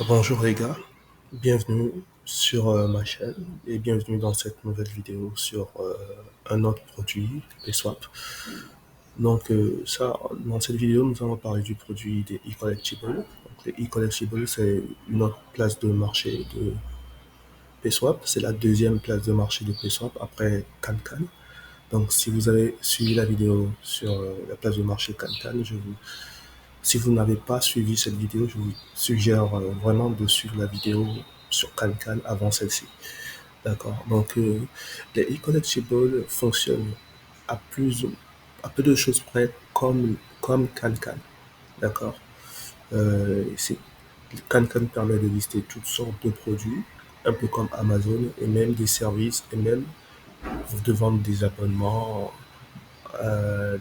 Bonjour les gars, bienvenue sur ma chaîne et bienvenue dans cette nouvelle vidéo sur un autre produit, PaySwap. Dans cette vidéo, nous allons parler du produit des e-collectibles. Donc, les e-collectibles, c'est une autre place de marché de PaySwap. C'est la deuxième place de marché de PaySwap après CanCan. Donc, si vous avez suivi la vidéo sur la place de marché CanCan, si vous n'avez pas suivi cette vidéo, je vous suggère vraiment de suivre la vidéo sur CanCan avant celle-ci. D'accord. Les e-collectibles fonctionnent à à peu de choses près comme CanCan. D'accord. Euh, c'est- CanCan permet de lister toutes sortes de produits, un peu comme Amazon, et même des services, et même de vendre des abonnements euh,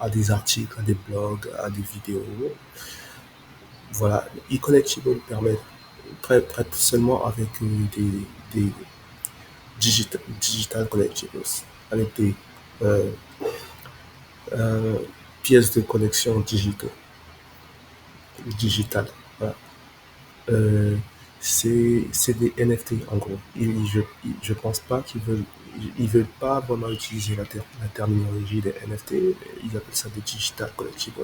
à des articles, à des blogs, à des vidéos. Voilà, e-collectible permet traite seulement avec des digital collectibles, avec des euh, euh, pièces de collection digitales. Voilà. Euh, c'est des NFT en gros. Je pense pas ils veulent pas vraiment utiliser la terminologie des NFT. Ils appellent ça des digital collectibles,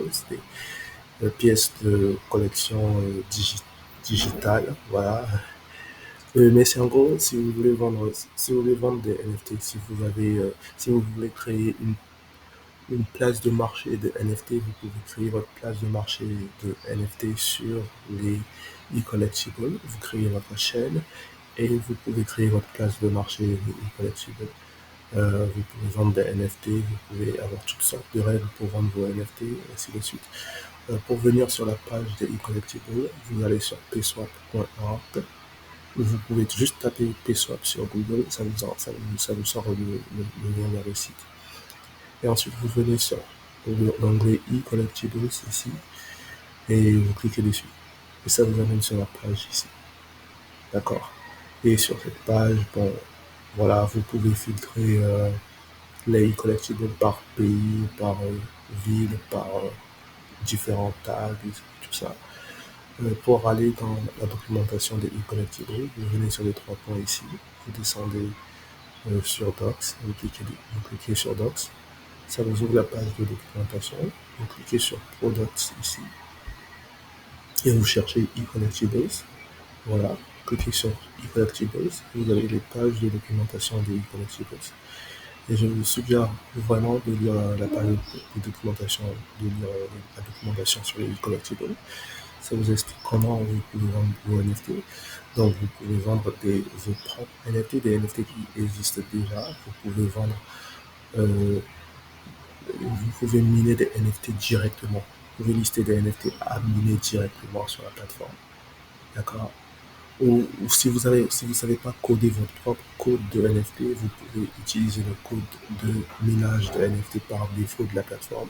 des pièces de collection digitale. Voilà. Mais c'est en gros, si vous voulez vendre des NFT, si vous voulez créer une place de marché de NFT, vous pouvez créer votre place de marché de NFT sur les e-collectibles. Vous créez votre chaîne et vous pouvez créer votre place de marché de e-collectibles. Vous pouvez vendre des NFT, vous pouvez avoir toutes sortes de règles pour vendre vos NFT, et ainsi de suite. Pour venir sur la page des e-collectibles, vous allez sur pswap.org. Vous pouvez juste taper PSwap sur Google, ça vous sort le lien vers le site. Et ensuite, vous venez sur l'onglet e-collectibles ici et vous cliquez dessus. Et ça vous amène sur la page ici. D'accord. Et sur cette page, bon, voilà, vous pouvez filtrer les e-collectibles par pays, par ville, par différents tags, tout ça. Pour aller dans la documentation des e-collectibles, vous venez sur les trois points ici, vous descendez sur Docs, vous cliquez sur Docs, ça vous ouvre la page de documentation, vous cliquez sur Products ici, et vous cherchez e-collectibles, voilà, cliquez sur e-collectibles, vous avez les pages de documentation des e-collectibles. Et je vous suggère vraiment de lire la page de documentation, de lire la documentation sur les e-collectibles. Ça vous explique comment vous pouvez vendre vos NFT. Donc, vous pouvez vendre vos propres NFT, des NFT qui existent déjà. Vous pouvez vendre, euh, vous pouvez miner des NFT directement. Vous pouvez lister des NFT à miner directement sur la plateforme. D'accord? Ou si vous savez pas coder votre propre code de NFT, vous pouvez utiliser le code de minage de NFT par défaut de la plateforme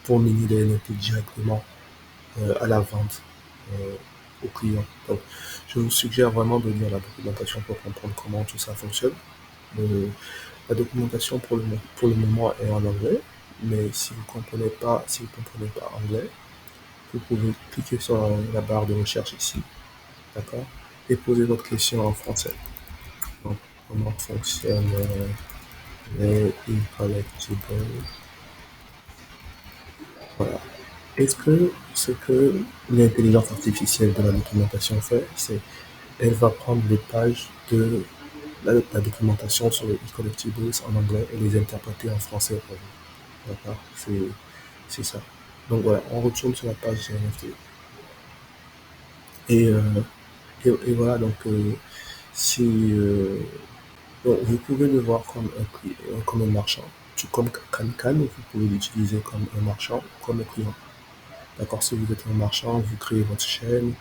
pour miner des NFT directement à la vente aux clients. Donc, je vous suggère vraiment de lire la documentation pour comprendre comment tout ça fonctionne. Euh, la documentation pour le moment est en anglais, mais si vous comprenez pas anglais, vous pouvez cliquer sur la barre de recherche ici, d'accord, et poser votre question en français. Donc, comment fonctionnent les e-collectibles? Voilà. Est-ce que ce que l'intelligence artificielle de la documentation fait, c'est elle va prendre les pages de la documentation sur les e-collectibles en anglais et les interpréter en français pour vous. D'accord. C'est ça. Donc voilà, on retourne sur la page des NFT. Et, euh, et voilà, si, donc, vous pouvez le voir comme un marchand. Tout comme CanCan, vous pouvez l'utiliser comme un marchand, comme un client. D'accord. Si vous êtes un marchand, vous créez votre chaîne,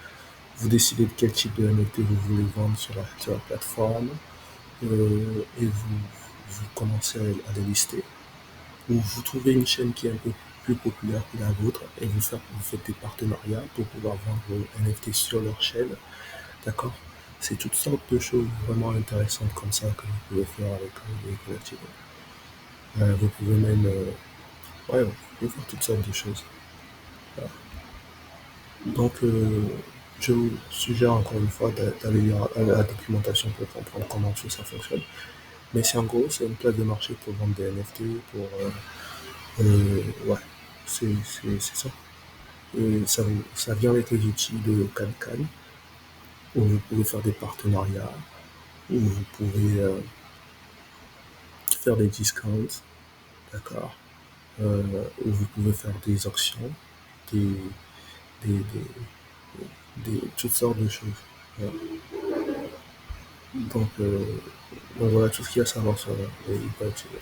vous décidez de quel type de NFT vous voulez vendre sur la plateforme, et vous commencez à les lister. Ou vous trouvez une chaîne qui est un peu plus populaire que la vôtre et vous faites des partenariats pour pouvoir vendre vos NFT sur leur chaîne. D'accord. C'est toutes sortes de choses vraiment intéressantes comme ça que vous pouvez faire avec les collectibles. Vous pouvez même, ouais, vous pouvez faire toutes sortes de choses. Voilà. Donc, Je vous suggère encore une fois d'aller lire la documentation pour comprendre comment tout ça fonctionne. Mais c'est en gros, c'est une place de marché pour vendre des NFT, pour... ouais, c'est ça. Et ça vient avec les outils de CanCan, où vous pouvez faire des partenariats, où vous pouvez faire des discounts, d'accord, où vous pouvez faire des auctions, des, des, des, toutes sortes de choses. Voilà. Donc, donc voilà tout ce qu'il y a à savoir sur les hypothèses.